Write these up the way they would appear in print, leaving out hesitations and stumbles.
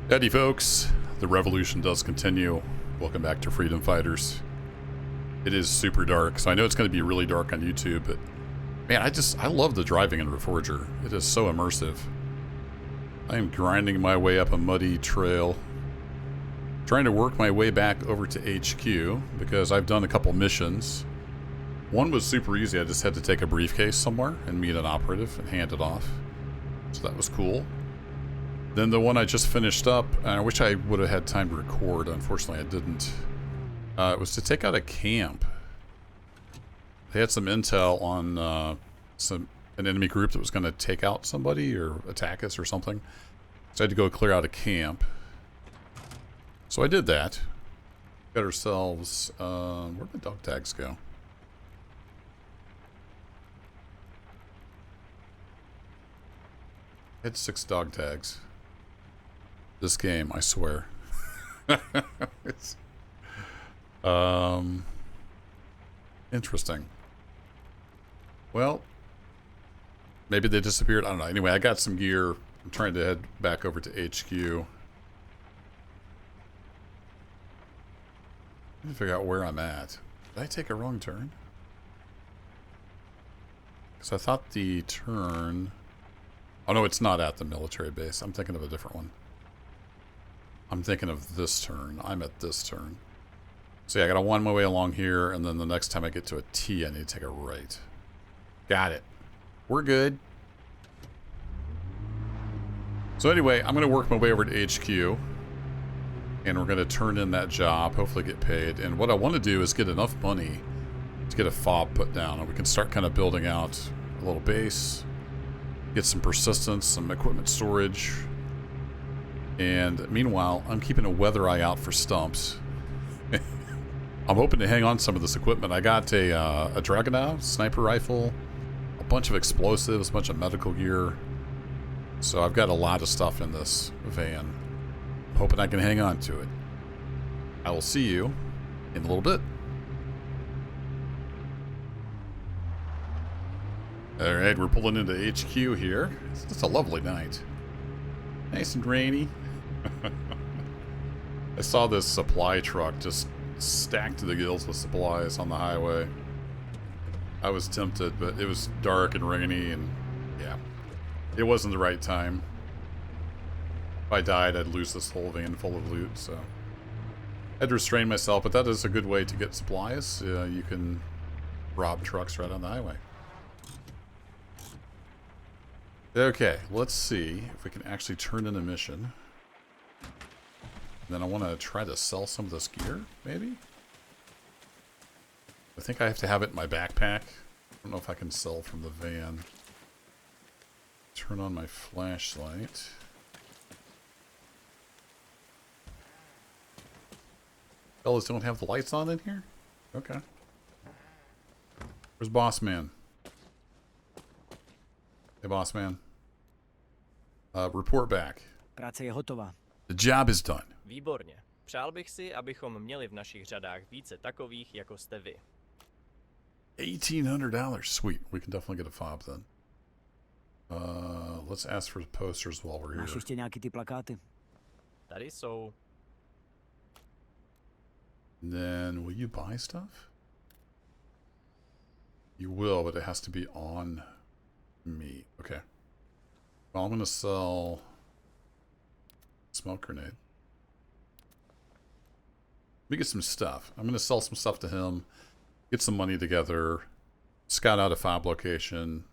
Howdy folks, the revolution does continue. Welcome back to Freedom Fighters. It is super dark, so I know it's going to be really dark on YouTube, but man, I love the driving in Reforger. It is so immersive. I am grinding my way up a muddy trail, trying to work my way back over to HQ because I've done a couple missions. One was super easy. I just had to take a briefcase somewhere and meet an operative and hand it off. So that was cool. Then the one I just finished up, and I wish I would have had time to record. Unfortunately, I didn't. It was to take out a camp. They had some intel on an enemy group that was going to take out somebody or attack us or something. So I had to go clear out a camp. So I did that. Got ourselves... where'd the dog tags go? I had 6 dog tags. This game, I swear. It's interesting. Well, maybe they disappeared. I don't know. Anyway, I got some gear. I'm trying to head back over to HQ. Let me figure out where I'm at. Did I take a wrong turn? Because I thought the turn... Oh no, it's not at the military base. I'm thinking of a different one. I'm thinking of this turn. I'm at this turn. So yeah, I gotta wind my way along here, and then the next time I get to a T, I need to take a right. Got it. We're good. So anyway, I'm gonna work my way over to HQ, and we're gonna turn in that job, hopefully get paid. And what I want to do is get enough money to get a FOB put down, and we can start kind of building out a little base, get some persistence, some equipment storage. And meanwhile, I'm keeping a weather eye out for stumps. I'm hoping to hang on some of this equipment. I got a Dragunov sniper rifle, a bunch of explosives, a bunch of medical gear. So I've got a lot of stuff in this van. I'm hoping I can hang on to it. I will see you in a little bit. Alright, we're pulling into HQ here. It's just a lovely night. Nice and rainy. I saw this supply truck just stacked to the gills with supplies on the highway. I was tempted, but it was dark and rainy, and yeah, it wasn't the right time. If I died, I'd lose this whole van full of loot, so I had to restrain myself, but that is a good way to get supplies. You can rob trucks right on the highway. Okay, let's see if we can actually turn in a mission. Then I want to try to sell some of this gear, maybe? I think I have to have it in my backpack. I don't know if I can sell from the van. Turn on my flashlight. Fellas don't have the lights on in here? Okay. Where's Boss Man? Hey, Boss Man. Report back. Práce je hotová. The job is done. Výborně. Přál bych si, abychom měli v našich řadách více takových, jako jste vy. $1,800. Sweet. We can definitely get a FOB then. Let's ask for posters while we're here. Máš ještě nějaký ty plakáty? Tady jsou. And then, will you buy stuff? You will, but it has to be on me. Okay. Well, I'm going to sell smoke grenade. Let me get some stuff. I'm going to sell some stuff to him, get some money together, scout out a FOB location.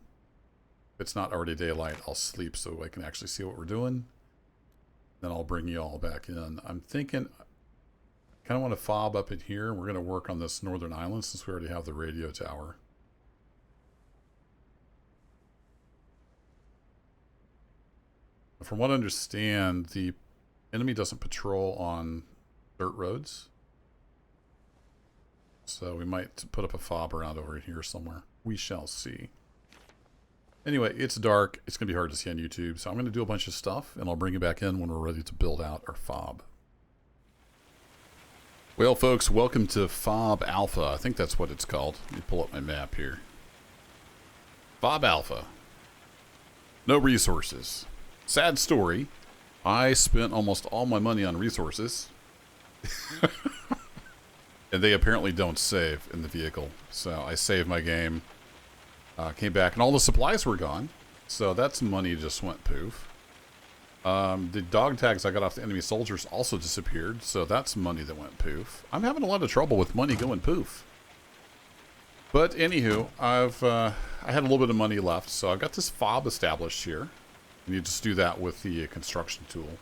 If it's not already daylight, I'll sleep so I can actually see what we're doing. Then I'll bring you all back in. I'm thinking, I kind of want to FOB up in here. We're going to work on this northern island since we already have the radio tower. From what I understand, the enemy doesn't patrol on dirt roads. So we might put up a FOB around over here somewhere. We shall see. Anyway, it's dark. It's going to be hard to see on YouTube. So I'm going to do a bunch of stuff, and I'll bring you back in when we're ready to build out our FOB. Well, folks, welcome to FOB Alpha. I think that's what it's called. Let me pull up my map here. FOB Alpha. No resources. Sad story. I spent almost all my money on resources. And they apparently don't save in the vehicle. So I saved my game. Came back and all the supplies were gone. So that's money just went poof. The dog tags I got off the enemy soldiers also disappeared. So that's money that went poof. I'm having a lot of trouble with money going poof. But anywho, I had a little bit of money left. So I've got this FOB established here. And you just do that with the construction tool.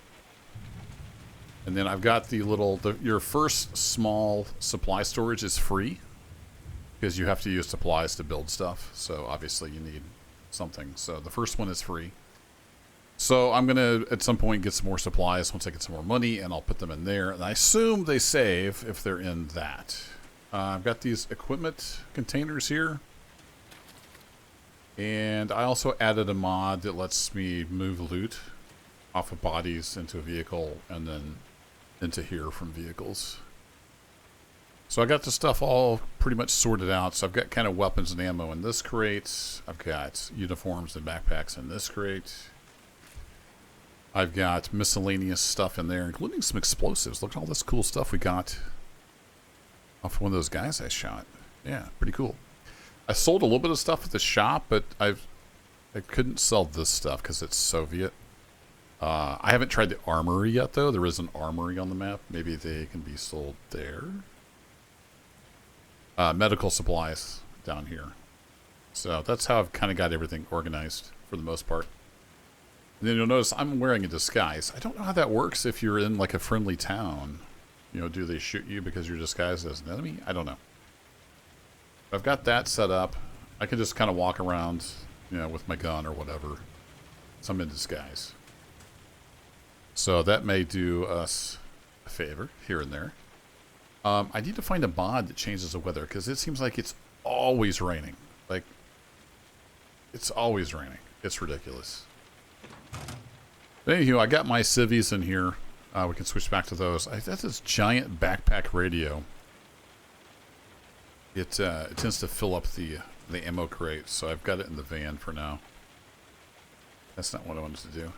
And then I've got the little, your first small supply storage is free. Because you have to use supplies to build stuff. So obviously you need something. So the first one is free. So I'm going to, at some point, get some more supplies once I get some more money. And I'll put them in there. And I assume they save if they're in that. I've got these equipment containers here. And I also added a mod that lets me move loot off of bodies into a vehicle and then into here from vehicles. So I got the stuff all pretty much sorted out. So I've got kind of weapons and ammo in this crate. I've got uniforms and backpacks in this crate. I've got miscellaneous stuff in there, including some explosives. Look at all this cool stuff we got off one of those guys I shot. Yeah, pretty cool. I sold a little bit of stuff at the shop, but I couldn't sell this stuff because it's Soviet. I haven't tried the armory yet, though. There is an armory on the map. Maybe they can be sold there. Medical supplies down here. So that's how I've kind of got everything organized for the most part. And then you'll notice I'm wearing a disguise. I don't know how that works if you're in like a friendly town. You know, do they shoot you because you're disguised as an enemy? I don't know. I've got that set up. I can just kind of walk around, you know, with my gun or whatever. So I'm in disguise. So that may do us a favor here and there. I need to find a mod that changes the weather because it seems like it's always raining. Like, it's always raining. It's ridiculous. But anywho, I got my civvies in here. We can switch back to those. I got this giant backpack radio. It tends to fill up the ammo crate, so I've got it in the van for now. That's not what I wanted to do.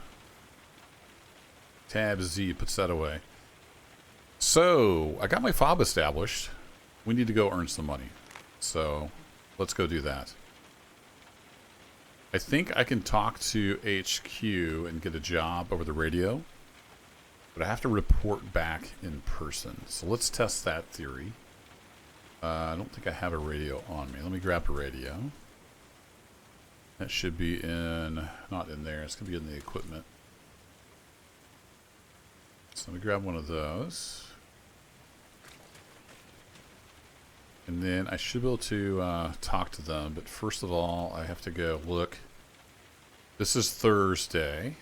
Tab Z puts that away. So, I got my FOB established. We need to go earn some money. So, let's go do that. I think I can talk to HQ and get a job over the radio. But I have to report back in person. So, let's test that theory. I don't think I have a radio on me. Let me grab a radio. That should be in... not in there. It's going to be in the equipment. So let me grab one of those. And then I should be able to talk to them. But first of all, I have to go look. This is Thursday.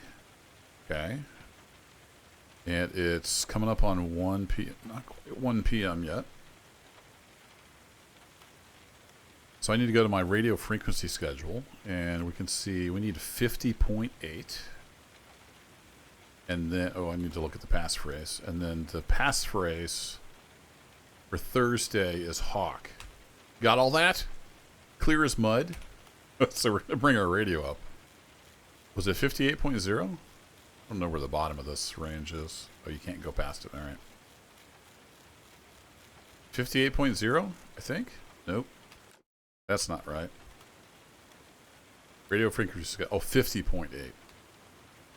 Okay. And it's coming up on 1 p.m. Not quite 1 p.m. yet. So I need to go to my radio frequency schedule. And we can see we need 50.8. And then, oh, I need to look at the passphrase. And then the passphrase for Thursday is Hawk. Got all that? Clear as mud? So we're going to bring our radio up. Was it 58.0? I don't know where the bottom of this range is. Oh, you can't go past it. All right. 58.0, I think? Nope. That's not right. Radio frequency, oh, 50.8.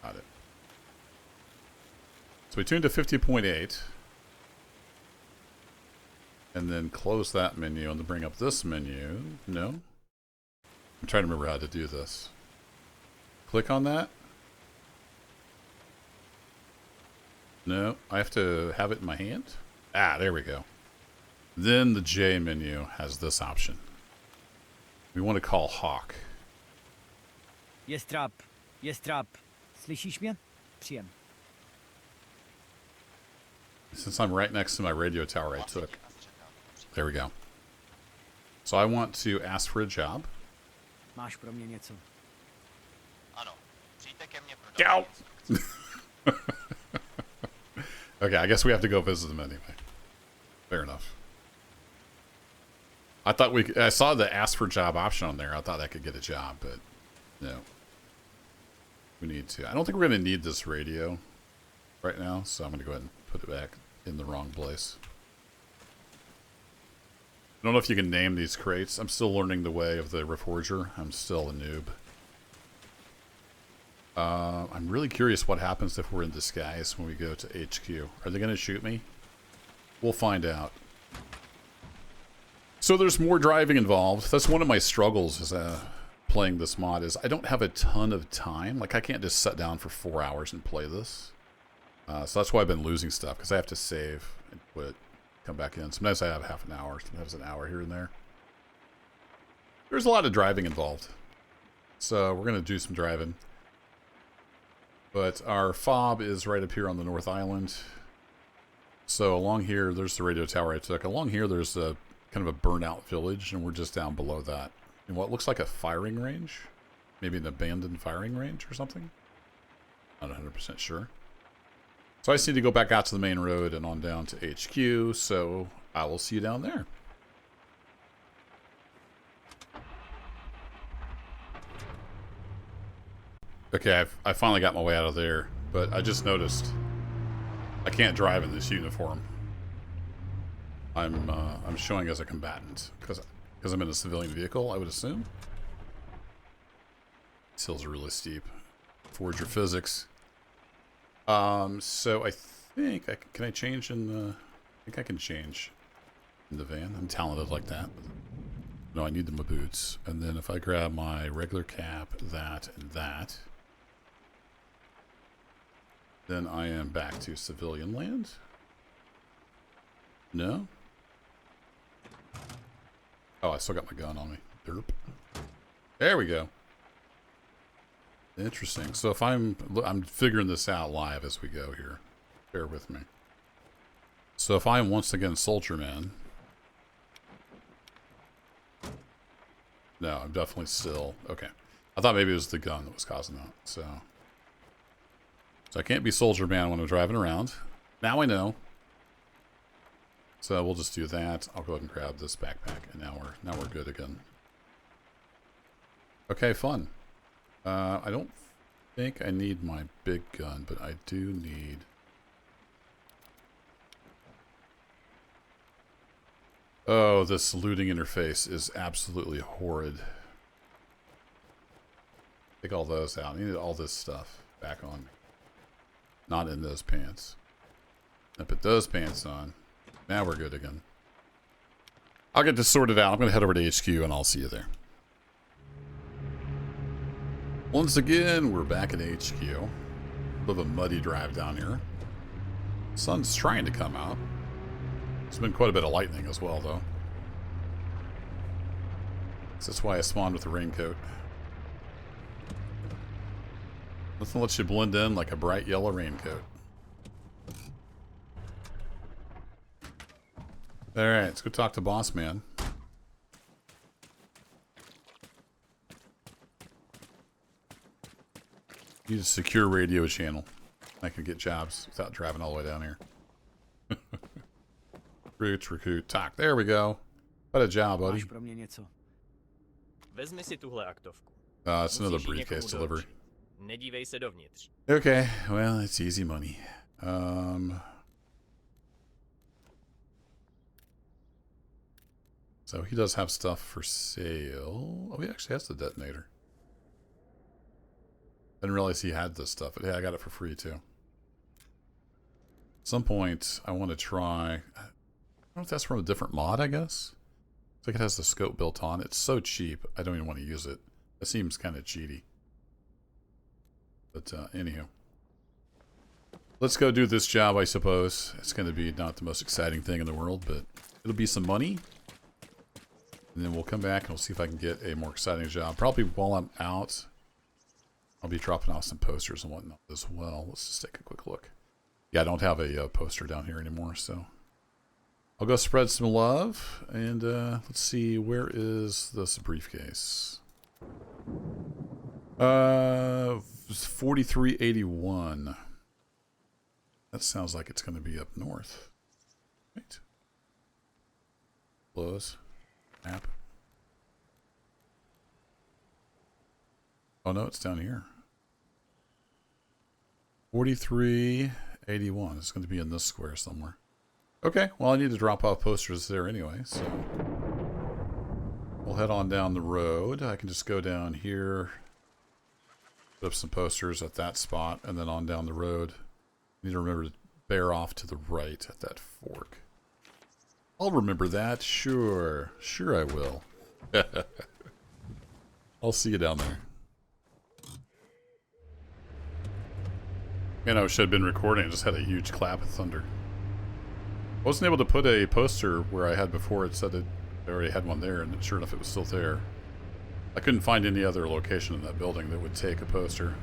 Got it. So we tuned to 50.8. And then close that menu and then bring up this menu. No? I'm trying to remember how to do this. Click on that. No, I have to have it in my hand. Ah, there we go. Then the J menu has this option. We want to call Hawk. Jest trap. Jest trap. Słyszysz mnie? Przyjem. Since I'm right next to my radio tower I took. There we go. So I want to ask for a job. Máš pro mě něco. Ano. Přijďte ke mně pro Go! Okay, I guess we have to go visit them anyway. Fair enough. I saw the ask for job option on there. I thought I could get a job, but no. We need to. I don't think we're going to need this radio. right now, so I'm going to go ahead and put it back in the wrong place. I don't know if you can name these crates. I'm still learning the way of the Reforger. I'm still a noob. I'm really curious what happens if we're in disguise when we go to HQ. Are they going to shoot me? We'll find out. So there's more driving involved. That's one of my struggles is playing this mod is I don't have a ton of time. Like I can't just sit down for 4 hours and play this. So that's why I've been losing stuff because I have to save and quit, come back in. Sometimes I have half an hour, sometimes an hour here and there. There's a lot of driving involved. So we're going to do some driving. But our FOB is right up here on the North Island. So along here, there's the radio tower I took. Along here, there's a kind of a burnout village, and we're just down below that. In what looks like a firing range. Maybe an abandoned firing range or something. Not 100% sure. So I just need to go back out to the main road and on down to HQ, so I will see you down there. Okay, I finally got my way out of there, but I just noticed I can't drive in this uniform. I'm showing as a combatant because I'm in a civilian vehicle, I would assume. These hills are really steep. Forger physics. So I think can I change in the? I think I can change in the van. I'm talented like that. No, I need my boots, and then if I grab my regular cap, that and that. Then I am back to civilian land. No? Oh, I still got my gun on me. Derp. There we go. Interesting. So if I'm figuring this out live as we go here. Bear with me. So if I am once again soldier man. No, I'm definitely still okay. I thought maybe it was the gun that was causing that. So I can't be soldier man when I'm driving around. Now I know. So we'll just do that. I'll go ahead and grab this backpack, and now we're good again. Okay, fun. I don't think I need my big gun, but I do need. Oh, this looting interface is absolutely horrid. Take all those out. I need all this stuff back on me. Not in those pants. I put those pants on. Now we're good again. I'll get this sorted out. I'm going to head over to HQ and I'll see you there. Once again, we're back at HQ. A bit of a muddy drive down here. Sun's trying to come out. There's been quite a bit of lightning as well, though. So that's why I spawned with a raincoat. Nothing lets you blend in like a bright yellow raincoat. Alright, let's go talk to Boss Man. Need a secure radio channel. I can get jobs without driving all the way down here. Recruit, talk. There we go. What a job, buddy. Máš pro mě něco? Vezmi si tuhle aktovku. It's another Musíš ji briefcase někomu delivery. doručit. Nedívej se dovnitř. Okay, well, it's easy money. So he does have stuff for sale. Oh, he actually has the detonator. Didn't realize he had this stuff, but hey, I got it for free too. At some point, I want to try. I don't know if that's from a different mod, I guess. It's like it has the scope built on. It's so cheap, I don't even want to use it. It seems kind of cheaty. But anyhow. Let's go do this job, I suppose. It's going to be not the most exciting thing in the world, but it'll be some money. And then we'll come back and we'll see if I can get a more exciting job. Probably while I'm out, I'll be dropping off some posters and whatnot as well. Let's just take a quick look. Yeah, I don't have a poster down here anymore, so I'll go spread some love. And let's see, where is this briefcase? 4381. That sounds like it's going to be up north. Right. Close. Map. Oh no, it's down here. 43 81. It's going to be in this square somewhere. Okay, well, I need to drop off posters there anyway, so we'll head on down the road. I can just go down here, put up some posters at that spot, and then on down the road. Need to remember to bear off to the right at that fork. I'll remember that. Sure. Sure I will. I'll see you down there. Man, I wish I'd been recording. I just had a huge clap of thunder. I wasn't able to put a poster where I had before. It said I already had one there, and sure enough, it was still there. I couldn't find any other location in that building that would take a poster.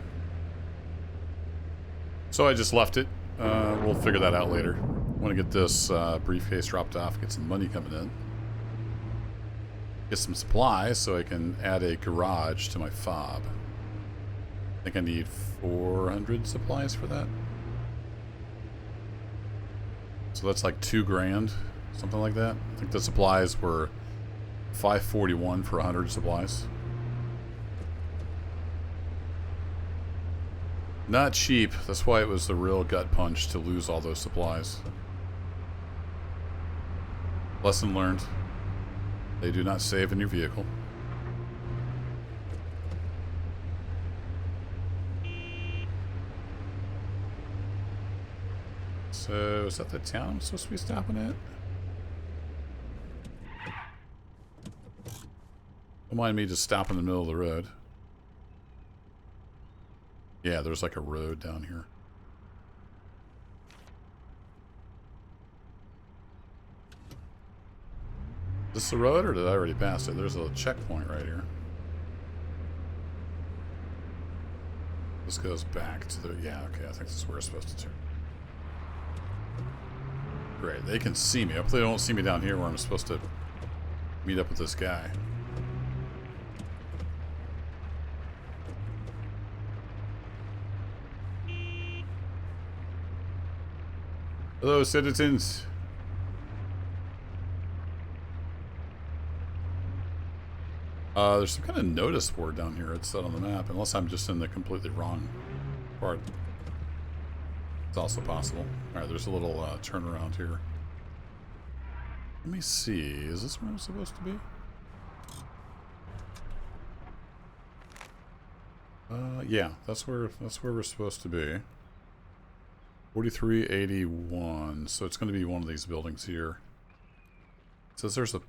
So I just left it. We'll figure that out later. I want to get this briefcase dropped off, get some money coming in. Get some supplies so I can add a garage to my FOB. I think I need 400 supplies for that. So that's like 2 grand, something like that. I think the supplies were 541 for 100 supplies. Not cheap. That's why it was the real gut punch to lose all those supplies. Lesson learned. They do not save in your vehicle. So, is that the town I'm supposed to be stopping at? Don't mind me just stopping in the middle of the road. Yeah, there's like a road down here. Is this the road, or did I already pass it? There's a checkpoint right here. This goes back to the... Yeah, okay, I think this is where it's supposed to turn. Great, they can see me. Hopefully they don't see me down here where I'm supposed to meet up with this guy. Hello, citizens. There's some kind of notice board down here. It's set on the map, unless I'm just in the completely wrong part. It's also possible. Alright, there's a little turnaround here. Let me see. Is this where I'm supposed to be? Yeah, that's where we're supposed to be. 4381. So it's going to be one of these buildings here. It says there's a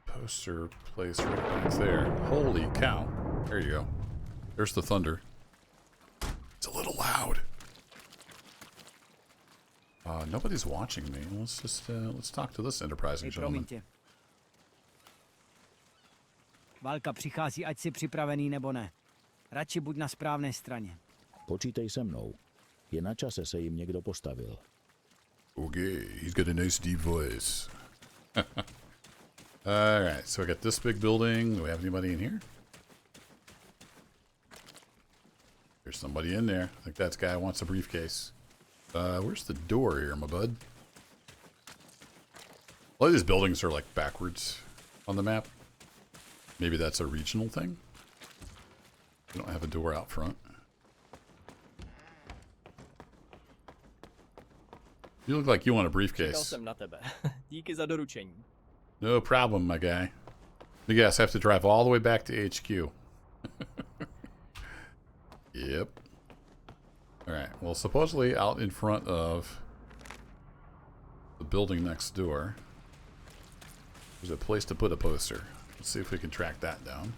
poster place right back there. Holy cow. There you go. There's the thunder. It's a little loud. Nobody's watching me. Let's just let's talk to this enterprising gentleman. Promiň tě. Válka přichází, ať si připravený nebo ne. Radši buď na správné straně. Počítej se mnou. Je na čase se jim někdo postavil. Okay, he's got a nice deep voice. Alright, so I got this big building. Do we have anybody in here? There's somebody in there. I think that guy wants a briefcase. Where's the door here, my bud? A lot of these buildings are like backwards on the map. Maybe that's a regional thing. We don't have a door out front. You look like you want a briefcase. Čekal jsem na tebe. Díky za doručení. No problem, my guy. I guess I have to drive all the way back to HQ. Yep. Alright, well, supposedly out in front of the building next door, there's a place to put a poster. Let's see if we can track that down.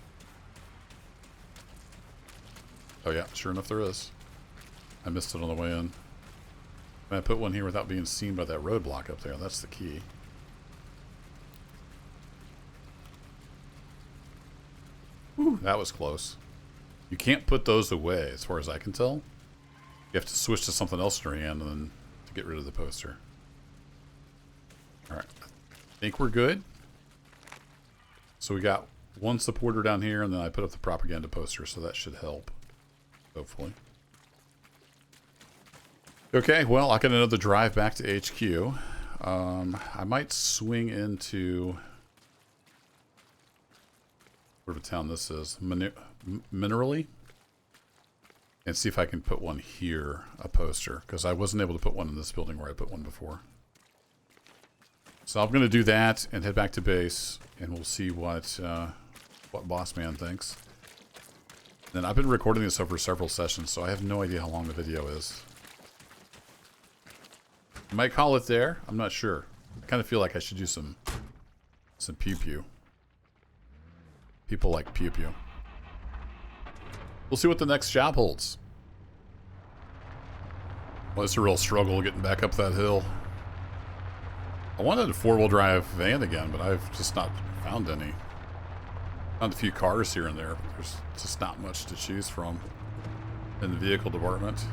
Oh yeah, sure enough there is. I missed it on the way in. And I put one here without being seen by that roadblock up there. That's the key. Whew, that was close. You can't put those away, as far as I can tell. You have to switch to something else in your hand and then to get rid of the poster. Alright. I think we're good. So we got one supporter down here, and then I put up the propaganda poster, so that should help. Hopefully. Okay, well, I got another drive back to HQ. I might swing into whatever town this is. Minerally? And see if I can put one here, a poster, because I wasn't able to put one in this building where I put one before. So I'm going to do that and head back to base, and we'll see what Boss Man thinks. And I've been recording this over several sessions, so I have no idea how long the video is. I might call it there. I'm not sure. I kind of feel like I should do some pew-pew. People like pew-pew. We'll see what the next job holds. Well, it's a real struggle getting back up that hill. I wanted a four-wheel drive van again, but I've just not found any. Found a few cars here and there, but there's just not much to choose from in the vehicle department.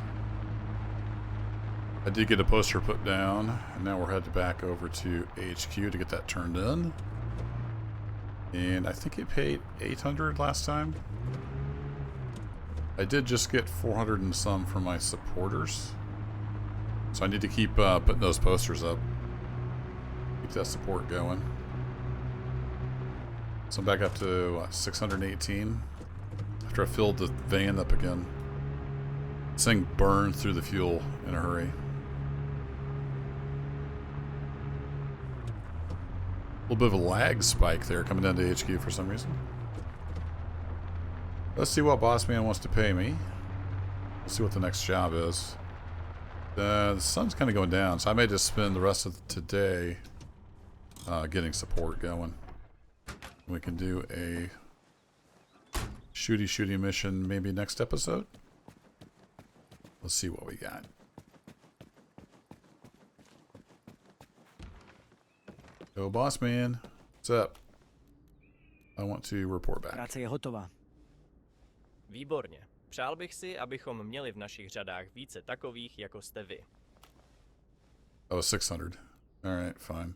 I did get a poster put down, and now we're headed back over to HQ to get that turned in. And I think it paid $800 last time. I did just get 400 and some from my supporters. So I need to keep putting those posters up. Keep that support going. So I'm back up to what, 618 after I filled the van up again. This thing burned through the fuel in a hurry. A little bit of a lag spike there coming down to HQ for some reason. Let's see what Boss Man wants to pay me. Let's see what the next job is. The sun's kind of going down, so I may just spend the rest of today getting support going. We can do a shooty mission maybe next episode. Let's see what we got. Yo, Boss Man. What's up? I want to report back. Práce je hotová. Výborně. Přál bych si, abychom měli v našich řadách více takových, jako jste vy. Oh, 600. Alright, fine.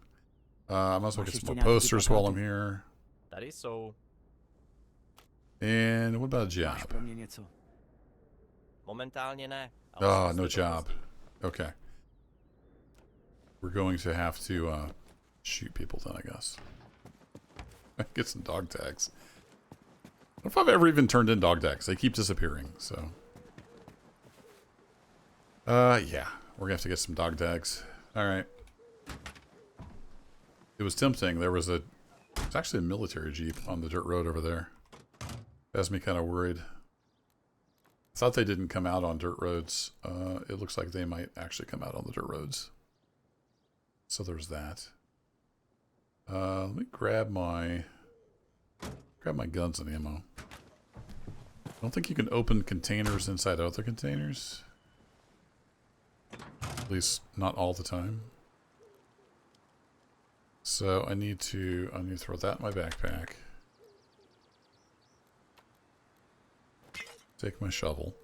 I might as well get some more posters while I'm here. Tady jsou. And what about a Máš job? pro mě něco? Momentálně ne. ale Oh, zkuste no to job. později. Okay. We're going to have to shoot people then, I guess. Get some dog tags. I don't know if I've ever even turned in dog tags. They keep disappearing, so. Yeah. We're gonna have to get some dog tags. Alright. It was tempting. There's actually a military jeep on the dirt road over there. Has me kind of worried. Thought they didn't come out on dirt roads. It looks like they might actually come out on the dirt roads. So there's that. Let me grab my guns and ammo. I don't think you can open containers inside other containers. At least not all the time. So I need to throw that in my backpack. Take my shovel.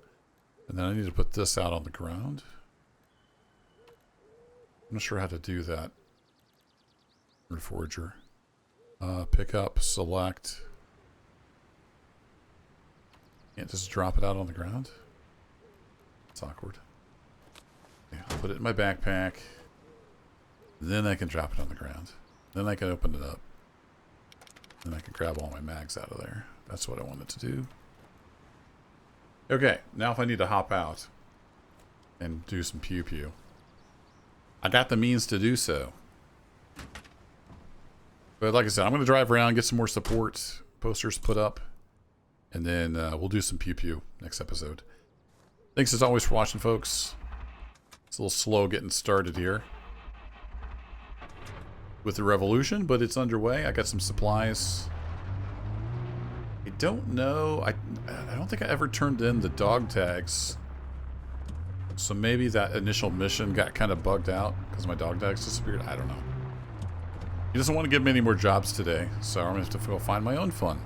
And then I need to put this out on the ground. I'm not sure how to do that. Reforger. Pick up, select. Can't just drop it out on the ground. It's awkward. Yeah, I'll put it in my backpack. Then I can drop it on the ground. Then I can open it up. Then I can grab all my mags out of there. That's what I wanted to do. Okay, now if I need to hop out and do some pew-pew, I got the means to do so. But like I said, I'm going to drive around, get some more support posters put up, and then we'll do some pew-pew next episode. Thanks as always for watching, folks. It's a little slow getting started here with the revolution, but it's underway. I got some supplies. I don't know. I don't think I ever turned in the dog tags. So maybe that initial mission got kind of bugged out because my dog tags disappeared. I don't know. He doesn't want to give me any more jobs today, so I'm going to have to go find my own fun.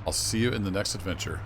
I'll see you in the next adventure.